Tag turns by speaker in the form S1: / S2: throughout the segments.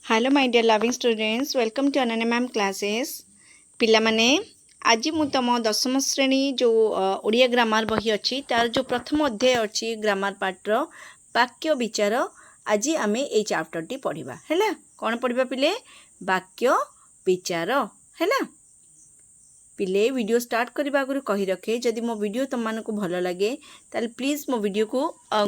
S1: Hello my dear loving students welcome to Ananya ma'am classes पिला माने आज मु तुम दशम श्रेणी जो ओडिया ग्रामर बही अच्छी तार जो प्रथम अध्याय अच्छी ग्रामर पार्टर वाक्य विचार आज आमे ए चैप्टर टी पढ़िबा हैला कौन पढ़िबा पिले वाक्य विचार हैला पिले वीडियो स्टार्ट करने आगु कही रखे जदि मो वीडियो तुम मानक भल लगे ताल प्लीज मो वीडियो को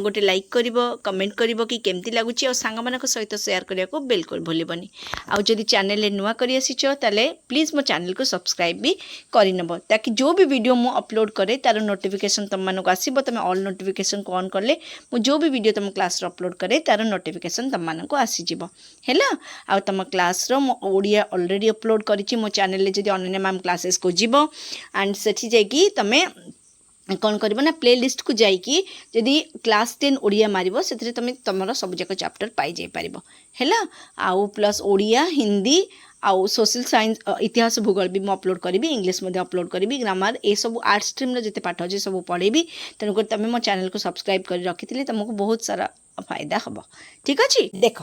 S1: गोटे लाइक कर कमेंट कर कि केमती लगुच और सांग मान सहित शेयर करने को बिल्कुल भूलबनी आउ जदि चैनल नुआ कर आसीच ताले प्लीज मो चैनल को सब्सक्राइब भी करनब ताकि जो भी वीडियो मु अपलोड करे तार नोटिफिकेशन तुम मानक आसो तुम ऑल नोटिफिकेशन को ऑन कले मु जो भी वीडियो तुम क्लास अपलोड करे तार नोटिफिकेशन तुम मानक आसीजिव हैला आ तुम क्लास मो ओडिया ऑलरेडी अपलोड करी मो चैनल जदि अनन्या मैम क्लासेस को जीव एंड सेठी जाइकी तमे कौन कर ना प्ले लिस्ट को जाइकी जदि क्लास 10 ओडिया मारिबो सेथरे तमे तमरो सब जाक चैप्टर पाई जाई परिबो हैला आउ प्लस ओडिया हिंदी आउ सोशल साइंस इतिहास भूगोल भी मैं अपलोड करी इंग्लिश में अपलोड करी ग्रामर ये सब आर्ट स्ट्रीम जिते पाठ अच्छे सब पढ़ेबी तेणुक तुम मो चैनल को सब्सक्राइब कर रखी तुमको बहुत सारा फायदा हम ठीक अच्छे देख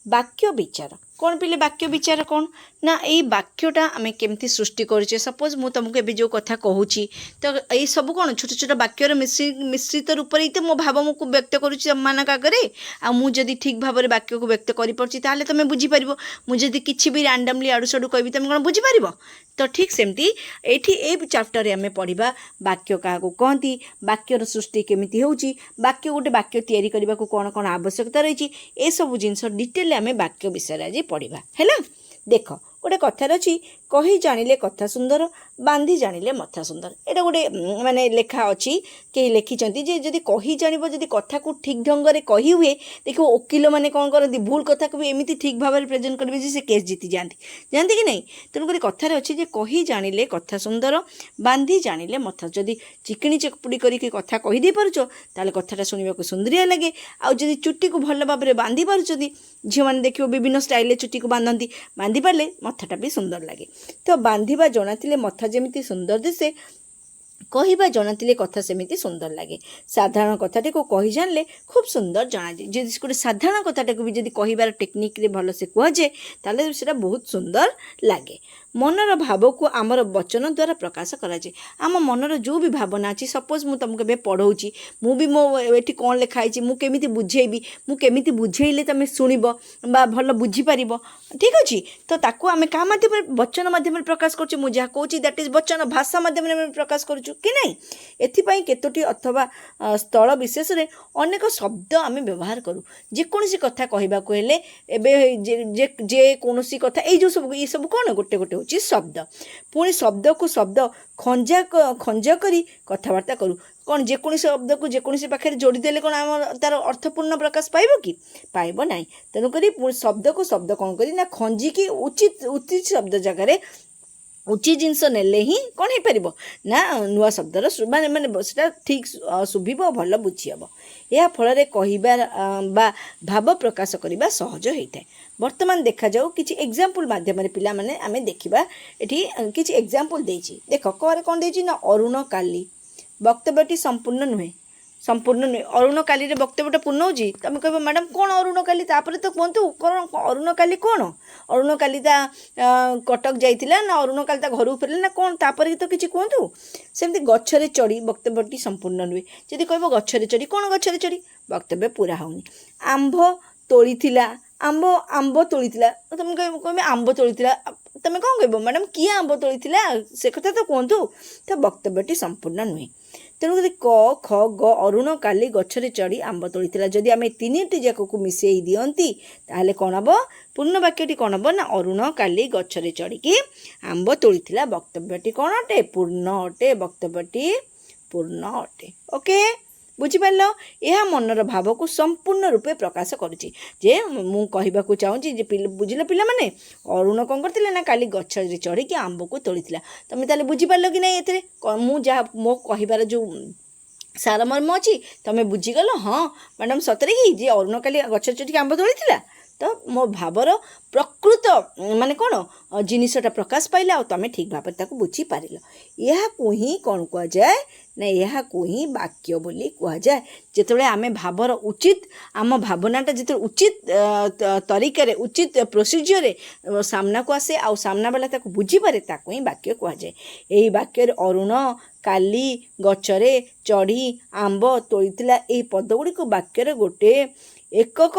S1: वाक्य विचार कौन पिले वाक्य विचार कौन ना यही वाक्यटा आम केमती सृष्टि करें सपोज मु तुमको एवं जो कथा कहूँ तो ये सब कौन छोट छोट वाक्यर मिश्रित रूप से मो भाव मुझे व्यक्त करुँच आगे आ मुझे ठीक भाव में वाक्य को व्यक्त कर तुम बुझीपार मुझे किसी भी रैंडमली आड़ू साड़ू कहि तुम कौन बुझीपार तो ठीक सेमती ये चैप्टर आम पढ़ा वाक्य क्या कहती वाक्यर सृष्टि केमिति होउची वाक्य गोटे वाक्य तैयारी करने को कौन कौन आवश्यकता रही ए सब जिनस डिटेल आम वाक्य विषय आज पढ़ा है देख गोटे कथार अच्छी कही जानिले कथा सुंदर बांधी जानिले मथा सुंदर एटा गोटे माने लेखा अच्छी कई लिखिं जे जदि कही जानिबो जदि कथा को ठीक ढंग से कही हुए देखो वकिल मैंने कौन करती भूल कथा को भी एमती ठीक भाव में प्रेजेंट करेंगे जे से केस जीति जाती जानते कि नहीं तेणुक कथार अच्छी जे कही जानिले कथा सुंदर बांधी जानिले मथा जदि चिकणी चपुड़ी करके कथा कहीदे पारुछ ताले कथाटा शुणा सुंदरिया लगे आदि चुट्टी को भल भाव में बांधी पार्छ झील मैंने देखिए विभिन्न स्टाइल चुट्टी को बांधती बांधी पारे मथाटा भी सुंदर लगे तो बांधिबा जनाथिले मथा जेमिति सुंदर दिसे कहवा जनाथिले कथा सेमिति सुंदर लगे साधारण कथाटी को कही जानले खूब सुंदर जना जाए जदि गोटे साधारण कथाटा को भी जदि कहबार टेक्निक रे भल से कह जाए ताले सेटा बहुत सुंदर लगे मनर भाव को आमर वचन द्वारा प्रकाश कराए आम मनर जो भी भावना अच्छी सपोज मु तुमको पढ़ाऊँगी मु भी मो ये कौन लिखाई मुझे बुझेबी मुझे बुझेले तुम शुणब भल बुझीपार ठीक अच्छे तो ताकू आम क्या मध्यम वचन मध्यम प्रकाश करुँ मुझे कहूँ दैट इज वचन भाषा मध्यम प्रकाश करुँ कि नहीं एथिपाई केतोटी अथवा स्थल विशेष रे अनेक शब्द आम व्यवहार करूँ जेकोसी कथा कहवाक हेले जे कौनसी कथा ये सब ये सब कौन गोटे गोटे होची शब्द पुणी शब्द को शब्द खंजा करी कथबार्ता करूँ कौन जेकोसी शब्द को जेकोसी पाखे जोड़ीदेले कौन आम तार अर्थपूर्ण प्रकाश पाइब कि पाइब ना तेणुक शब्द को शब्द कौन करी ना खंजिकी उचित उचित शब्द जगार उचित जिनस नेले ही कौन हो पार ना नुआ शब्दर माने माने ठीक शुभिब भल बुझी हम या फल कहबार भाव प्रकाश करने सहज होता है वर्तमान देखा जाऊ किसी एग्जाम्पल मध्यम पिला माने आमे देखिबा एठी किसी एग्जाम्पल देछि देख करे कौन देछि ना अरुण काली वक्तव्यटी संपूर्ण नुहे संपूर्ण नुहे अरुण काली वक्तव्यटा पूर्ण होची तुम कह मैडम कौन अरुण काली तापर तो कहतु कौन अरुण काली कौन अरुण काली कटक जाइतिला ना अरुण काली घर फेरले ना कौन तापर तो किसी कहतु सेमती गछरे चढ़ी वक्तव्यटी संपूर्ण नुहे जदि कह गछरे चढ़ी कौन गछरे चढ़ी वक्तव्य पूरा होनी आंब तोड़ीथिला आंब आंब तोड़ीथिला तुम कह आंब तोड़ीथिला तुम कौन कह मैडम किए आंब तोड़ीथिला से कथा तो कहतु तो वक्तव्यटी संपूर्ण नुहे तेणुक क ख ग अरुण काली गछरे चढ़ी आंब तोड़ीथिला जदि आम तीनिटी जाक को मिसेई दियंती ताहले कौन हम पूर्ण वाक्यटी कौन हम ना अरुण काली गछरे चढ़ी आंब तोड़ीथिला वक्तव्यटी कौन अटे पूर्ण अटे वक्तव्यटी पूर्ण अटे ओके बुझीपार यह मनर भाव को संपूर्ण रूपे प्रकाश करुच्ची जे मु कहवाक चाहूँगी जे बुझिल पिला माने अरुण कौन करथिले ना काली गछरे चढ़ी आंब को तोड़ीथिला तुम ताले बुझीपार कि नहीं एथरे मु जहाँ मो कहबार जो सारमर्म अच्छी तुम बुझीगल हाँ मैडम सतरे कि जे अरुण काली गछरे चढ़ी आंब तोड़ीथिला तो मो भावर प्रकृत माने कौन जिनसटा प्रकाश पाइला और तुम ठीक भाव ताको बुझी पार यह ही कौन कह जाए ना यह ही वाक्य बोली कह जाए जिते आम भावर उचित आम भावनाटा जिते उचित तरीके उचित प्रोसीजर सामना को आसे आ सामना वाला ताको बुझी पारे ताको ही वाक्य कह जाए। यही वाक्य अरुण काली गचरे चढ़ी आंब तोड़ीला यही पदगुड़ी वाक्यर गोटे एकक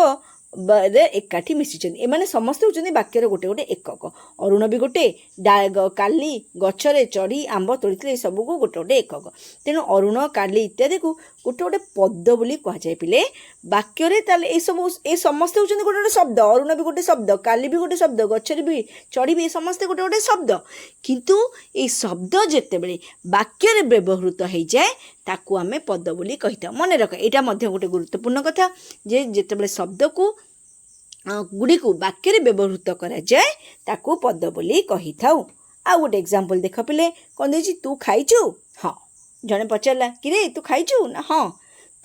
S1: एकाठी मिशिछन एमाने समस्त होचंदी वाक्यर गोटे गोटे एकक अरुण भी गोटे काली गचरे चढ़ी आंब तोड़ीले सब को गोटे गोटे एकक तेणु अरुण काली इत्यादि को गोटे गोटे पद बोली कह जाए पिले वाक्य ताले ए सब ए समस्त होचंदी गोटे गोटे शब्द अरुण भी गोटे शब्द काली भी गोटे शब्द गचरे भी चढ़ी भी समस्त गोटे गोटे शब्द किंतु ए शब्द जेतेबेले वाक्य व्यवहृत हो जाए ताकू आमे पद बोली कही मन रख एटा मध्य गोटे गुरुत्वपूर्ण कथा जे जेतेबेले शब्द को गुड़ी को वाक्य व्यवहृत करा जाए ताकू पद बोली कही थाउ। आ गोटे एग्जांपल देख पिले कौन देछि तू खाइचु हाँ जने पचारला कि रे तू खाइचु ना हाँ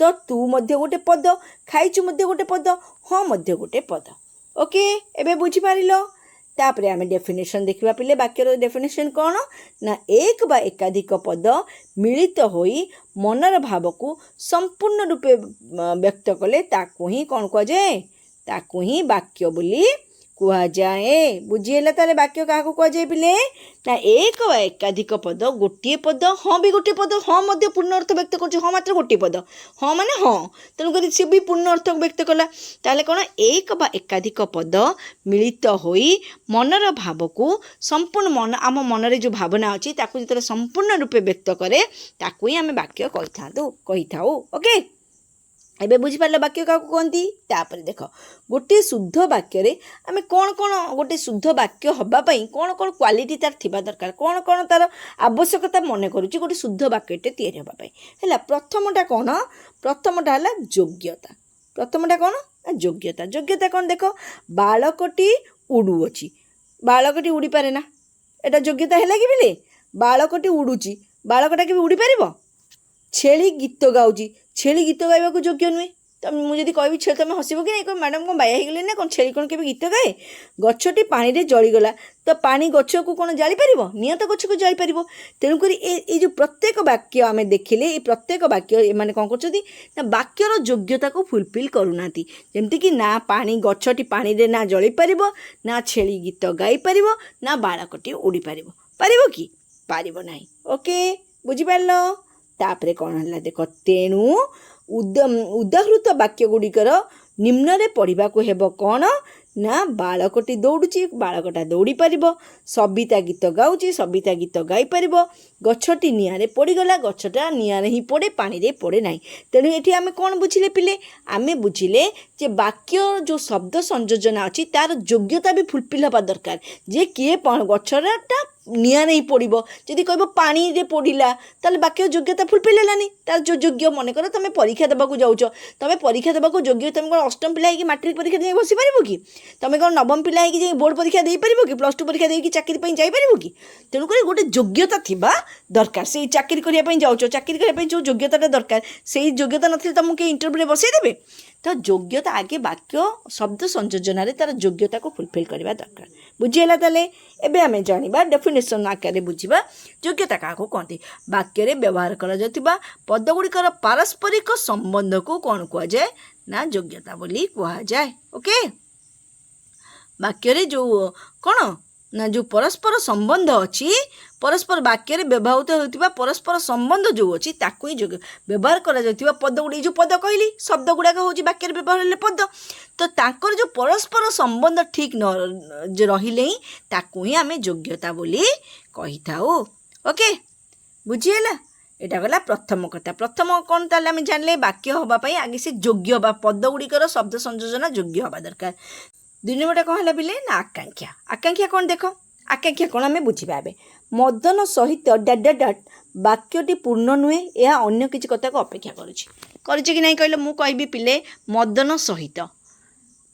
S1: तो तू मध्य गोटे पद खाइचु मध्य गोटे पद हाँ मध्य गोटे पद ओके एबे बुझी पारिलो। तापरे आमे डेफिनेशन देखिबा पिले वाक्यर डेफिनेशन कौन ना एक बा एकाधिक पद मिलित होई मनर भाव को संपूर्ण रूपे व्यक्त कले ताकू ही कौन कह जाए ताकू ही वाक्य बोली कह जाए। बुझीला ताले वाक्य क्या कह जाए पिले ना एक वा एकाधिक पद गोटे पद हाँ भी गोटे पद हाँ मध्य पूर्ण अर्थ व्यक्त कर हाँ मात्र गोटे पद हाँ माने हाँ तेणुक सी भी पूर्ण अर्थ व्यक्त कला ताले कौन एक बा एकाधिक पद मिलित होई मनर भाव को संपूर्ण मन आम मनरे जो भावना अच्छी ताकू जो संपूर्ण रूपे व्यक्त करे ताकू ही आम वाक्य कही था ओके। एबे बुझिपार वाक्य क्या कहती तापर देख गोटे शुद्ध वाक्य आम कौन कौन गोटे शुद्ध वाक्य हवापाई कौन कौन क्वालिटी तार थिबा दरकार कौन कौन तार आवश्यकता मन करुच्ची गोटे शुद्ध वाक्यटे तैयारी हवापाई है प्रथमटा कौन प्रथमटा है योग्यता प्रथमटा कौन योग्यता योग्यता कौन देख बालकटी उड़ुअछि बालकटी उड़ी पारे ना एटा योग्यता है कि बिले बालकटी उड़ुची बालकटा के उड़ी पारिबो छेली गीत गाउची छेली गीत गाइबा को योग्य नुहे तो मुझे कहबी छेली तुम हसब कि नहीं कह मैडम कौन बाया हो ना कौन छेली कौन के गीत गाए गछटी पानी रे जलीगला तो पानी गछ को कौन जाली पार निहत तो गछ को जाली पार तेणुक ये जो प्रत्येक वाक्य आम देखिले ये प्रत्येक वाक्य मैंने कौन कर वाक्यर योग्यता को फुलफिल करूना जमती कि ना पानी गछटी पानी रे ना जली पार ना छेली गीत गाई पार ना बालकटी उड़ी पार कि पार ना ओके बुझिपार तापरे कौन है देख तेणु उदाहृत वाक्य गुड़िकर निम्न पढ़ा को हेब कौन ना बालकटी दौड़ुची बालकटा दौड़ी पार सबिता गीत गाउची सबिता गीत गाई पार गछटी निआरे पड़गला गछटा निआरे ही पड़े पानी रे पड़े ना तेणु ये आम कौन बुझिले पिले आम बुझिले जे वाक्य जो शब्द संयोजना अच्छी तार योग्यता भी फुलफिल हवा दरकार जे किए गछटा निआरे ही पड़ो जदि कह पानी रे पड़ा ताल वाक्य योग्यता फुलफिल है तार जो योग्य मन कर तुम परीक्षा देवाक जाऊच तुम परीक्षा देवाक योग्य तुम कौन अष्टम पिला मैट्रिक परीक्षा दे बसी पार कि तुम कौन नवम पिला बोर्ड परीक्षा दे पार कि प्लस टू परीक्षा देकी चाकरी जापर कि तेणुक गोटे योग्यता थिबा दरकार से चाकरी करने जाऊच चाकरी करने जो योग्यता दरकार से योग्यता नथिले तुमको इंटरव्यू बसईदेवे तो योग्यता आगे वाक्य शब्द संयोजन तार योग्यता को फुलफिल करवा दरकार बुझीला ताले एबे आमे जानिबा डेफिनेशन आकार बुझिबा योग्यता क्या कहते वाक्य व्यवहार करा पदगुड़िकर पारस्परिक संबंध को कौन कह जाए ना योग्यता बोली कह जाए ओके। वाक्य जो कौन ना जो परस्पर संबंध अच्छी परस्पर वाक्य व्यवहृत होता परस्पर संबंध जो अच्छी ताकू ही व्यवहार करा पद गुड़ी जो पद कहली शब्द गुड़ाक हूँ वाक्य व्यवहार पद तो ताकर जो परस्पर संबंध ठीक न रहिले ही ताकू ही आम योग्यता बोली कही था ओके बुझीगला एटा गला प्रथम कथा प्रथम कौन ताले आम जानले वाक्य हवापाई आगे से योग्य हवा पद गुड़िकर शब्द संयोजन योग्य हवा दरकार। दुई नंबर कौन है बिले ना आकांक्षा आकांक्षा कौन देख आकांक्षा कौन आम बुझा मदन सहित डैट डैट डैट वाक्यटी पूर्ण नुहे यह अन्य किसी कथा को अपेक्षा करुच्ची कि नहीं कहले मु कहबी पिले मदन सहित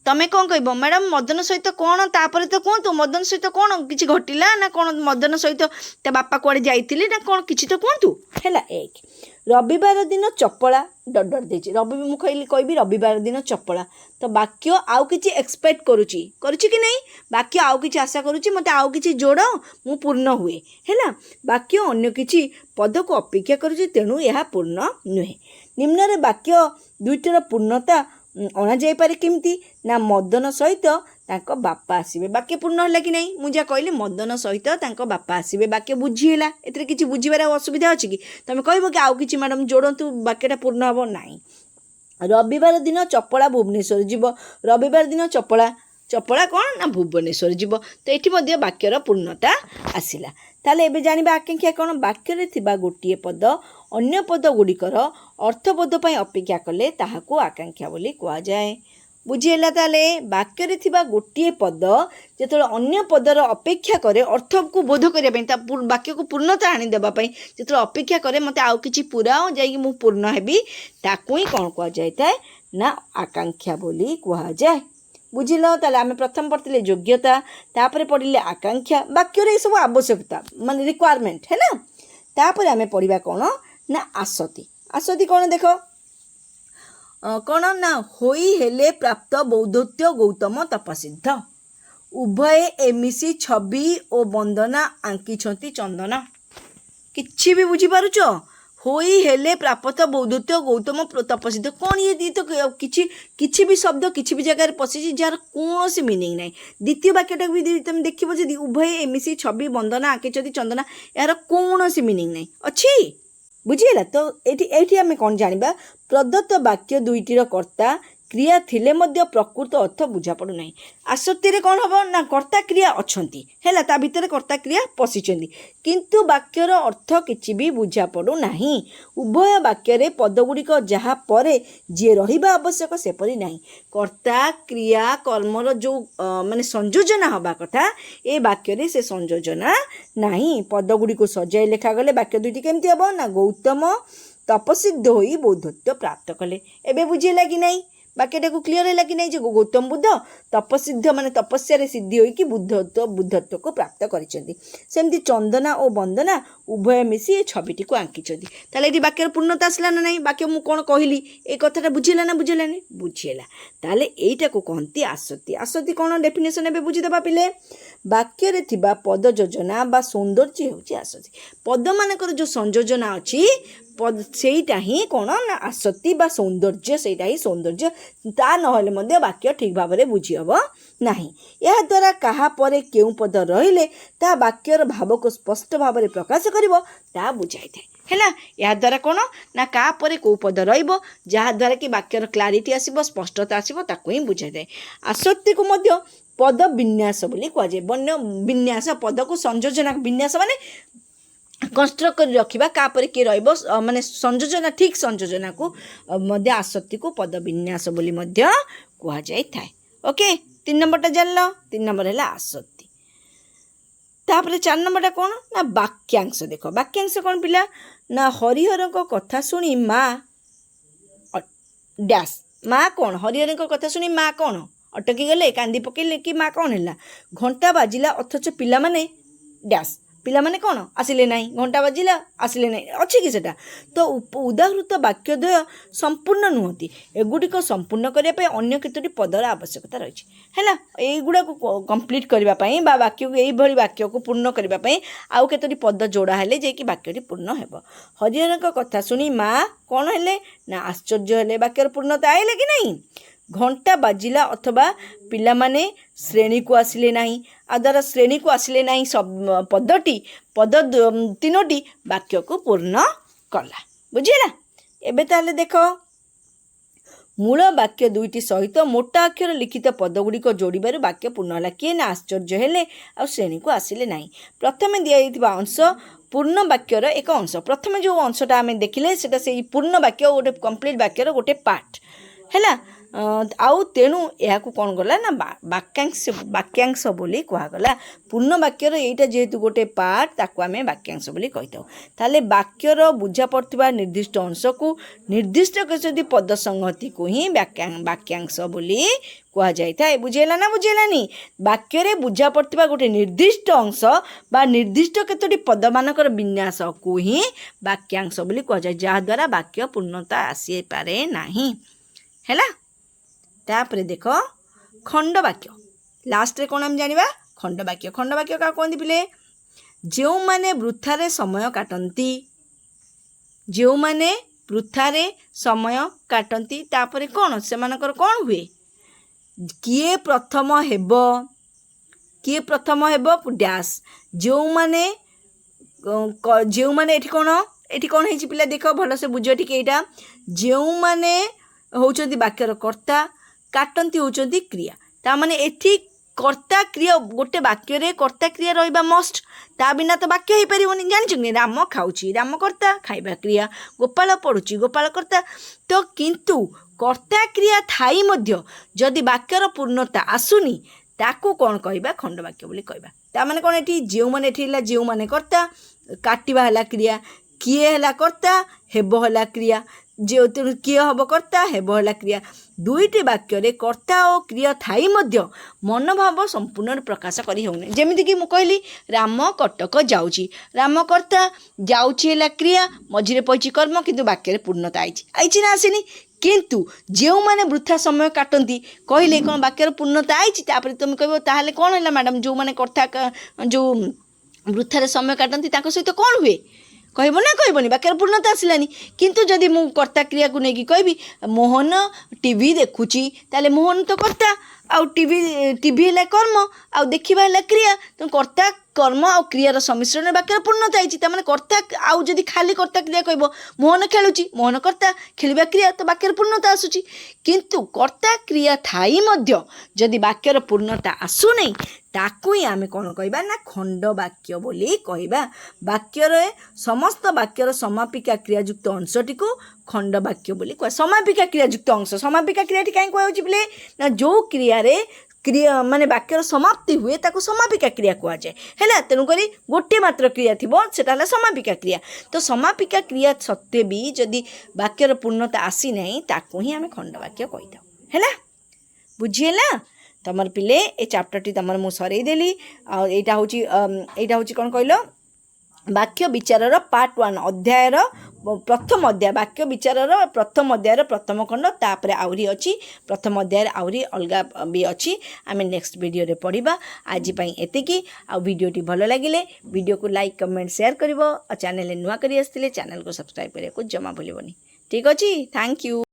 S1: तमें कौन कह मैडम मदन सहित कौन तापर तो कहतु मदन सहित कौन किसी घटिला ना कौन मदन सहित ता बापा कुआड़े जाइथिले ना कौन किसी तो कहतु है एक रविवार दिन चपला डट डट देछि रवि कहबी रविवार दिन चपला तो वाक्य आउ किछि एक्सपेक्ट करुछि कि नहीं वाक्य आउ किछि आशा करुछि मते आउ किछि जोड़ मु पूर्ण हुए हैला वाक्य अन्य किछि पद को अपेक्षा करुछि तेणु यह पूर्ण नुहे निम्न रे वाक्य दुईटर पूर्णता अणा जाई पारे केमती ना मदन सहित तांको बापा आसीबे वाक्य पूर्ण होला कि नहीं मुझे कहली मदन सहित तांको बापा आसीबे वाक्य बुझीला एतरे किछि बुझीबार असुविधा अछि कि तमे कहबो कि आउ किछि मैडम जोड़ंतु वाक्यटा पूर्ण हबो नाही रविवार दिन चपला भुवनेश्वर जीव रविवार दिन चपला चपला कौन ना भुवनेश्वर जीव तो ये मध्य वाक्यर पूर्णता आसला ताले एबे जानिबा आकांक्षा कौन वाक्य थिबा गोटिए पद अन्य पद गुड़िकर अर्थबोध पई अपेक्षा कले ताहाको आकांक्षा बोली कुआ जाए बुझीला ताले वाक्य थिबा गोटिए पद जेतोल अन्य पदर अपेक्षा करे अर्थ को बोध करिया पई ता वाक्य को पूर्णता आनी देबा पई जेतोल अपेक्षा करे मते आउ किछि पुराओ जाई मु पूर्ण हेबी ताकू ही कौन कुआ जाय ताए ना आकांक्षा बोली कुआ जाए बुझिल ताले आमे प्रथम पढ़िले योग्यता तापरे पढ़िले आकांक्षा वाक्य रे सब आवश्यकता माने रिक्वायरमेंट है ना तापरे आमे पढ़िबा कौन ना आसति आसति कौन देखो कौन ना होई हेले प्राप्त बौद्धत्व गौतम तपसिद्ध उभय एमिसी छवि और वंदना आंकिछंती चंदन किछि भी बुझी पारुछ होई हेले प्राप्त बौद्धत्व गौतम तपसिद्ध कौन ये तो किछि भी शब्द किछि भी जगह पशिछि जार कौन सी मीनिंग नहीं द्वितीय वाक्यटा भी तुम देखिबो जे उभय एमिसी छवि वंदना आंकिछंती चंदना यार कौन सी मीनिंग नहीं अच्छी बुझीला तो एठी आमे कौन जानिबा प्रदत्त वाक्य दुईटीर कर्ता क्रिया थिले मध्य प्रकृत अर्थ बुझा पड़ू नहीं आसक्ति रे कौन हबो ना कर्ता क्रिया अछंती हैला ता भितर कर्ता क्रिया पसिचंती किंतु वाक्यर अर्थ किछि भी बुझा पड़ू नहीं उभय वाक्य रे पद गुड़िक जहा परे जे रहिबा आवश्यक से परि नहीं कर्ता क्रिया कर्मर जो माने संयोजना हबा कथा ए वाक्य रे से संयोजना नहीं पद गुड़िक सजाई लेखा गले वाक्य दुईटी केमती हबो ना गौतम तपसिद्ध होई बौद्धत्व प्राप्त कले एबे बुझिला कि नहीं वाक्यटा को क्लियर है कि नहीं जो गौतम बुद्ध तपसिद्ध माने तपस्या सिद्धि होई बुद्धत्व को प्राप्त करिसेंती सेमती चंदना और वंदना उभय मिसी ए छविटी को आंकिछंती ताले एटी वाक्यर पूर्णता आसला ना नहीं वाक्य मु कोन कहली ए कथाटा बुझिला ना बुझिलानी बुझिला ताले एटा को कहंती आसक्ति आसक्ति कोन डेफिनेशन एबे बुझि देबा पिले वाक्य रे थिबा पद योजना बा सौंदर्य होची आसक्ति पद मानकर जो संयोजना अछि पद सेटा ही कौन ना आसक्ति बा सौंदर्य सेटा ही सौंदर्य ता नहले मध्य वाक्य ठीक भाव में बुझी हब नहीं यह द्वारा कहा परे केउ पद रहिले ता वाक्यर भाव को स्पष्ट भाव में प्रकाश करिवो ता बुझाई थाए हैला या द्वारा कौन ना का परे को पद रहिबो जहा द्वारा कि वाक्यर क्लारिटी आसीबो स्पष्टता आसीबो ताको ही बुझाई थाए आसक्ति को मध्य पद विन्यास बोली कह जाए बन्य विन्यास पद को संयोजना विन्यास माने कंस्ट्रक्ट कर रखिबा कापर के रहइबो माने संयोजना ठीक संयोजना को मध्य आसक्ति को पद विन्यास बोली मध्य कह जाय थाए ओके 3 नंबरटा जानलो 3 नंबर हैला आसक्ति तापरे 4 नंबरटा कोन ना वाक्यांश देखो वाक्यांश कोन पिला ना हरिहर को कथा सुनी माँ डैश माँ कौन हरिहर को कथा सुनी माँ कौन अटकी गले कांदी पकेले कि माँ कौन है घंटा बाजिला अथच पिला माने डैश पिला माने कौन आसिले नहीं घंटा बाजिला आसिले नहीं अच्छी कि सेटा तो उदाहृत वाक्य द्वय संपूर्ण नुहति एगुड़िक संपूर्ण करने अन्य केतोटी पदर आवश्यकता रही है एगुड़ा को कंप्लीट करने वाक्य को यही वाक्य को पूर्ण करने आउ केतोटी पद जोड़ा हेले जे कि वाक्यटी पूर्ण हेब हरिहर कथा सुनी माँ कौन हेले ना आश्चर्य हेले वाक्यर पूर्णता आइले कि नहीं घंटा बाजिला अथवा पिला माने श्रेणी को आसिले नहीं आदर श्रेणी को आसिले नहीं सब पद तीनोटी वाक्य को पूर्ण कला बुझीला एबे ताले देखो मूल वाक्य दुईटी सहित मोटा अक्षर लिखित पद गुड़िक जोड़बार वाक्य पूर्ण होला किए ना आश्चर्य हेले आ श्रेणी को आसिले नहीं प्रथमे दिया अंश पूर्ण वाक्यर एक अंश प्रथमे जो अंशटा आम देखिले सेटा से पूर्ण वाक्य गोटे कंप्लीट वाक्यर गोटे पार्ट हैला आउ तेणु यह कौन गला ना वाक्यांश बोली कहगला पूर्ण वाक्यर यहीटा जेहेतु गोटे पार्ट ताकू आम वाक्यांश बोली कही ताले वाक्यर बुझा पड़ुवा निर्दिष्ट अंश को निर्दिष्ट जदि पद संगति को ही वाक्यांश बोली कह जाए बुझेला ना बुझेलानी वाक्य बुझा पड़ुवा गोटे निर्दिष्ट अंश बा निर्दिष्ट केतोटी पद मानकर विन्यास को ही वाक्यांश बोली कह जाए जहाद्वारा वाक्य पूर्णता आसी पारे नाही हैला। तापर देख खंडवाक्य लास्ट रे कौन आम जानिबा खंडवाक्य क्या कहते पिले जो माने वृथारे समय काटती जो माने वृथारे समय काटती तापर कौन से मानकर कौन हुए किए प्रथम हेब डैश जो माने एठी कौन है पिला देख भल से बुझ टिके एटा जो माने होउचंती वाक्यर कर्ता काटती होउचंती क्रिया ता माने एठी कर्ता क्रिया गोटे वाक्य रे कर्ता क्रिया रहिबा मस्ट ता बिना तो वाक्य हो पारिबोनी जानिछु राम खाउची राम कर्ता खाइबा क्रिया गोपाल पढुची गोपाल कर्ता तो किंतु कर्ता क्रिया थाई मध्य जदि वाक्यर पूर्णता आसुनी ताकू कौन कहबा खंडवाक्य बोली कहबा ता माने कौन एठी जेउ माने एठी हला जेउ माने कर्ता काटिबा हला क्रिया किए हला कर्ता हेबो हला क्रिया जे तेणु किए हम कर्ता हेब हला क्रिया दुईटी वाक्य रे कर्ता और क्रिया थाई मध्य मनोभाव संपूर्ण प्रकाश करी होउनी जेमिति कि मु कहली राम कटक जाउची राम कर्ता जाउची हला क्रिया मझिरे पइची कर्म किंतु वाक्य रे पूर्णता आइची ना आसीनी किंतु जो माने वृथा समय काटती कहले कौन वाक्यर पूर्णता आइची तापर तुम कहबो ताहले कौन हला मैडम जो माने कर्ता जो वृथारे समय काटती ताको सहित कौन हुए कहब ना कहबनी वाक्यर पूर्णता आसलानी किंतु जदि मु कर्ता क्रिया को लेकिन कहबी मोहन टीवी देखुची ताले मोहन तो कर्ता आउ टीवी है कर्म आउ देखा है क्रिया तो कर्ता कर्म आ क्रियार सम्मिश्रण वाक्यर पूर्णता आइछि तामाने कर्ता आउ जदि खाली कर्ता क्रिया कहब मोहन खेलुची मोहन कर्ता खेलिबा क्रिया तो वाक्यर पूर्णता आसुची किंतु कर्ता क्रिया थाई मध्य जदि वाक्यर पूर्णता आसु नहीं ताकू ही आमे कौन कहबा ना खंड वाक्य बोली कहबा वाक्यर समस्त वाक्यर समापिका क्रियायुक्त अंशटी को खंड वाक्य बोली कह समापिका क्रियायुक्त अंश समापिका क्रियाटी कहीं कहउछि बोले ना जो क्रिया रे क्रिया माने वाक्यर समाप्ति हुए ताको समापिका क्रिया कह जाए है तेणुक गोटे मात्र क्रिया थी सेटा हला समापिका क्रिया तो समापिका क्रिया सत्वे भी जदि वाक्यर पूर्णता आसी नहीं ताकू ही आमे खंड वाक्य कही था है बुझीला तमर पिले ए चैप्टर टी तमर मु सरेई देली आ एटा होची कोन कहलो वाक्य विचारर पार्ट 1 अध्यायर प्रथम अध्याय वाक्य विचारर प्रथम अध्यायर प्रथम खंड तापर आउरी अछि प्रथम अध्याय आउरी अलगा भी अछि आमे नेक्स्ट वीडियो रे पढिबा आज पई एतिकी आ वीडियो टी भलो लागिले वीडियो को लाइक कमेंट शेयर करिवो आ चैनल नुआ करी आस्तिले चैनल को सब्सक्राइब करे को जमा भूलिबोनी ठीक अछि थैंक यू।